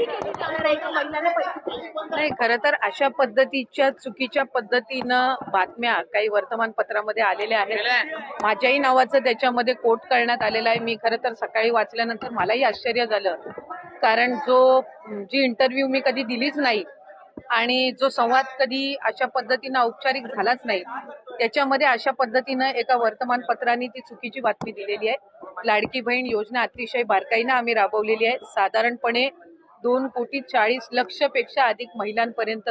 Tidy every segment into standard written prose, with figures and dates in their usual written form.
कधीही केली जाणार आहे का महिलांना पैसे? नाही, खरं तर अशा पद्धतीच्या चुकीच्या पद्धतीनं बातम्या काही वर्तमानपत्रामध्ये आलेल्या आहेत. माझ्याही नावाचं त्याच्यामध्ये कोट करण्यात आलेलं आहे. मी खरं तर सकाळी वाचल्यानंतर मलाही आश्चर्य झालं, कारण जी इंटरव्ह्यू मी कधी दिलीच नाही आणि जो संवाद कधी अशा पद्धतीनं औपचारिक झालाच नाही, त्याच्यामध्ये अशा पद्धतीनं एका वर्तमानपत्राने ती चुकीची बातमी दिलेली आहे. लाडकी बहीण योजना अतिशय बारकाईनं आम्ही राबवलेली आहे. साधारणपणे 2,40,00,00,000 पेक्षा अधिक महिलांपर्यंत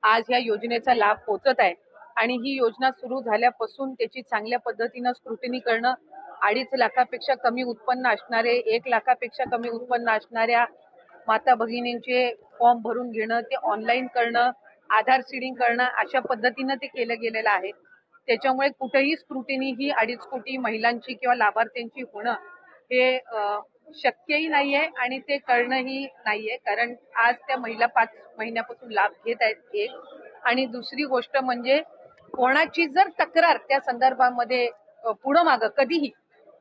आज या योजनेचा लाभ पोहोचत आहे आणि ही योजना सुरू झाल्यापासून त्याची चांगल्या पद्धतीनं स्क्रुटिनी करणं, 2.5 लाखापेक्षा कमी उत्पन्न असणारे, 1 लाखापेक्षा कमी उत्पन्न असणाऱ्या माता भगिनींचे फॉर्म भरून घेणं, ते ऑनलाईन करणं, आधार सीडिंग करणं, अशा पद्धतीनं ते केलं गेलेलं आहे. त्याच्यामुळे कुठेही स्क्रुटिनी ही 2.5 कोटी महिलांची किंवा लाभार्थ्यांची होणं हे शक्यही नाहीये आणि ते करणंही नाहीये, कारण आज त्या महिला 5 महिन्यापासून लाभ घेत आहेत. एक आणि दुसरी गोष्ट म्हणजे कोणाची जर तक्रार त्या संदर्भामध्ये पुढं मागं कधीही,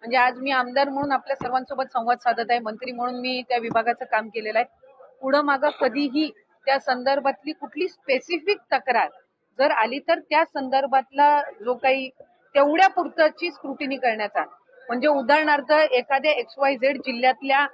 म्हणजे आज मी आमदार म्हणून आपल्या सर्वांसोबत संवाद साधत आहे, मंत्री म्हणून मी त्या विभागाचं काम केलेलं आहे, पुढं मागं कधीही त्या संदर्भातली कुठली स्पेसिफिक तक्रार जर आली तर त्या संदर्भातला जो काही तेवढ्या पुरतची स्क्रुटिनी करण्याचा, म्हणजे उदाहरणार्थ एखाद्या XYZ जिल्ह्यातल्या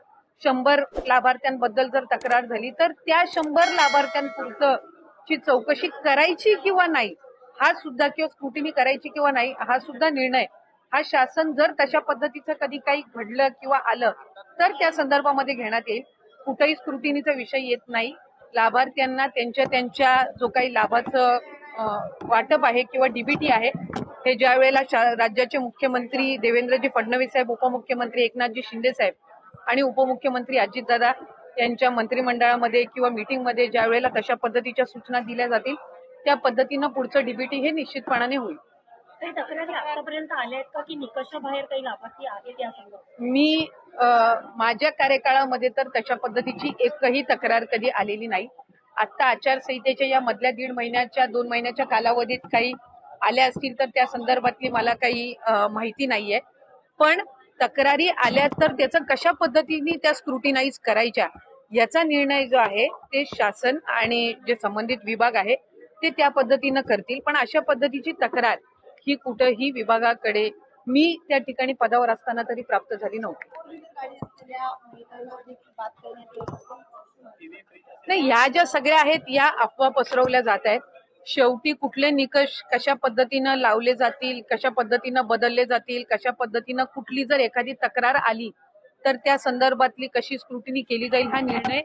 100 लाभार्थ्यांबद्दल जर तक्रार झाली तर त्या 100 लाभार्थ्यांपुरतची चौकशी करायची किंवा नाही हा सुद्धा, किंवा स्क्रुटिनी करायची किंवा नाही हा सुद्धा निर्णय हा शासन जर तशा पद्धतीचं कधी काही घडलं किंवा आलं तर त्या संदर्भामध्ये घेण्यात येईल. कुठेही स्क्रुटिनीचा विषय येत नाही. लाभार्थ्यांना त्यांच्या जो काही लाभाचं वाटप आहे किंवा डीबीटी आहे हे ज्या वेळेला राज्याचे मुख्यमंत्री देवेंद्रजी फडणवीस साहेब, उपमुख्यमंत्री एकनाथजी शिंदे साहेब आणि उपमुख्यमंत्री अजितदादा यांच्या मंत्रिमंडळामध्ये किंवा मीटिंगमध्ये ज्या वेळेला तशा पद्धतीच्या सूचना दिल्या जातील त्या पद्धतीनं पुढचं डीबीटी हे निश्चितपणाने होईल. काही तक्रारी आतापर्यंत आल्या आहेत का की निकषाबाहेर काही लाभार्थी आहेत या संदर्भात? मी माझ्या कार्यकाळामध्ये तर तशा पद्धतीची एकही तक्रार कधी आलेली नाही. आता आचारसंहितेच्या या मधल्या 1.5 महिन्याच्या 2 महिन्याच्या कालावधीत काही आल्या असतील तर त्या संदर्भातली मला काही माहिती नाहीये, पण तक्रारी आल्या तर त्याचं कशा पद्धतीने त्या स्क्रुटिनाइज करायच्या याचा निर्णय जो आहे ते शासन आणि जे संबंधित विभाग आहे ते त्या पद्धतीनं करतील. पण अशा पद्धतीची तक्रार ही कुठेही विभागाकडे मी त्या ठिकाणी पदावर असताना तरी प्राप्त झाली नव्हती. नाही, ह्या ज्या सगळ्या आहेत या अफवा पसरवल्या जात आहेत. शेवटी कुठले निकष कशा पद्धतीनं लावले जातील, कशा पद्धतीनं बदलले जातील, कशा पद्धतीनं कुठली जर एखादी तक्रार आली तर त्या संदर्भातली कशी स्क्रुटिनी केली जाईल हा निर्णय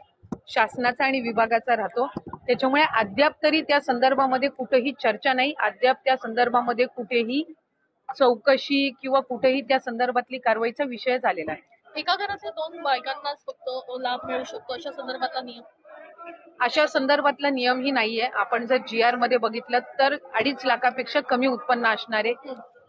शासनाचा आणि विभागाचा राहतो. त्याच्यामुळे अद्याप तरी त्या संदर्भामध्ये कुठेही चर्चा नाही, अद्याप त्या संदर्भामध्ये कुठेही चौकशी किंवा कुठेही त्या संदर्भातली कारवाईचा विषय झालेला आहे. एका घरातल्या 2 बायकांनाच फक्त लाभ मिळू शकतो अशा संदर्भातला नियम? अशा संदर्भातला नियमही नाहीये. आपण जर GR मध्ये बघितलं तर 2.5 लाखापेक्षा कमी उत्पन्न असणारे,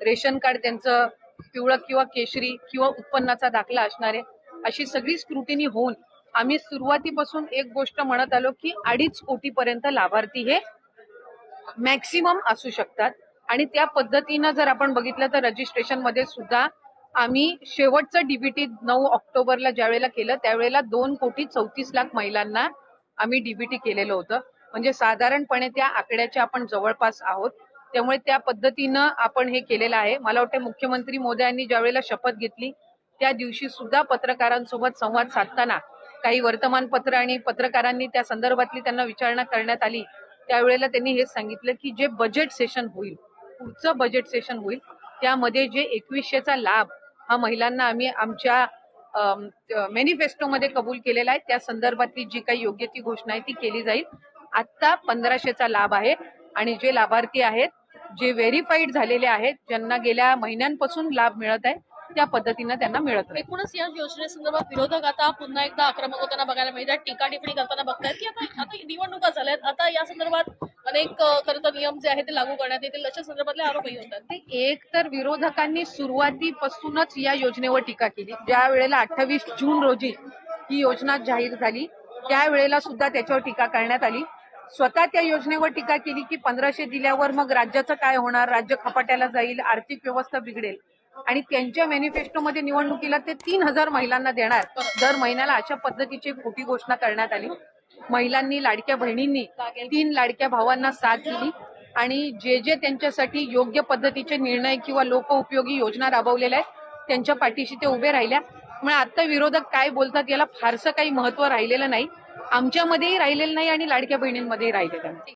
रेशन कार्ड त्यांचं पिवळं किंवा केशरी किंवा उत्पन्नाचा दाखला असणारे, अशी सगळी स्क्रुटिनी होऊन आम्ही सुरुवातीपासून एक गोष्ट म्हणत आलो की 2.5 कोटीपर्यंत लाभार्थी हे मॅक्सिमम असू शकतात आणि त्या पद्धतीनं जर आपण बघितलं तर रजिस्ट्रेशन मध्ये सुद्धा आम्ही शेवटचं डीबीटी 9 ऑक्टोबरला ज्या वेळेला केलं त्यावेळेला 2,34,00,000 महिलांना आम्ही डीबीटी केलेलं होतं. म्हणजे साधारणपणे त्या आकड्याच्या आपण जवळपास आहोत. त्यामुळे त्या पद्धतीनं आपण हे केलेलं आहे. मला वाटतं मुख्यमंत्री मोदयांनी ज्या वेळेला शपथ घेतली त्या दिवशी सुद्धा पत्रकारांसोबत संवाद साधताना काही वर्तमानपत्र आणि पत्रकारांनी त्या संदर्भातली त्यांना विचारणा करण्यात आली त्यावेळेला त्यांनी हेच सांगितलं की जे बजेट सेशन होईल, पुढचं बजेट सेशन होईल त्यामध्ये जे 2100चा लाभ हा महिलांना आम्ही आमच्या मॅनिफेस्टोमध्ये कबूल केलेला आहे त्या संदर्भातली जी काही योग्य ती घोषणा आहे ती केली जाईल. आता 1500चा लाभ आहे आणि जे लाभार्थी आहेत जे व्हेरीफाईड झालेले आहेत ज्यांना गेल्या महिन्यांपासून लाभ मिळत आहे त्या पद्धतीनं त्यांना मिळत आहे. एकूणच या योजनेसंदर्भात विरोधक आता पुन्हा एकदा आक्रमक होताना बघायला मिळतात, टीका टिप्पणी करताना बघतायत की आता निवडणुका झाल्यात, आता या संदर्भात अनेक खरं तर नियम जे आहेत ते लागू करण्यात येतील अशा संदर्भातले आरोपही होतात. एक तर विरोधकांनी सुरुवातीपासूनच या योजनेवर टीका केली. ज्या वेळेला 28 जून रोजी ही योजना जाहीर झाली त्यावेळेला सुद्धा त्याच्यावर टीका करण्यात आली. स्वतः त्या योजनेवर टीका केली की 1500 दिल्यावर मग राज्याचं काय होणार, राज्य खपाट्याला जाईल, आर्थिक व्यवस्था बिघडेल. आणि त्यांच्या मॅनिफेस्टोमध्ये निवडणुकीला ते 3,000 महिलांना देणार दर महिन्याला, अशा पद्धतीची खोटी घोषणा करण्यात आली. महिलांनी, लाडक्या बहिणींनी 3 लाडक्या भावांना साथ दिली आणि जे त्यांच्यासाठी योग्य पद्धतीचे निर्णय किंवा लोकउपयोगी योजना राबवलेल्या आहेत त्यांच्या पाठीशी ते उभे राहिल्या. त्यामुळे आता विरोधक काय बोलतात याला फारसं काही महत्व राहिलेलं नाही, आमच्यामध्येही राहिलेलं नाही आणि लाडक्या बहिणींमध्येही राहिलेलं नाही.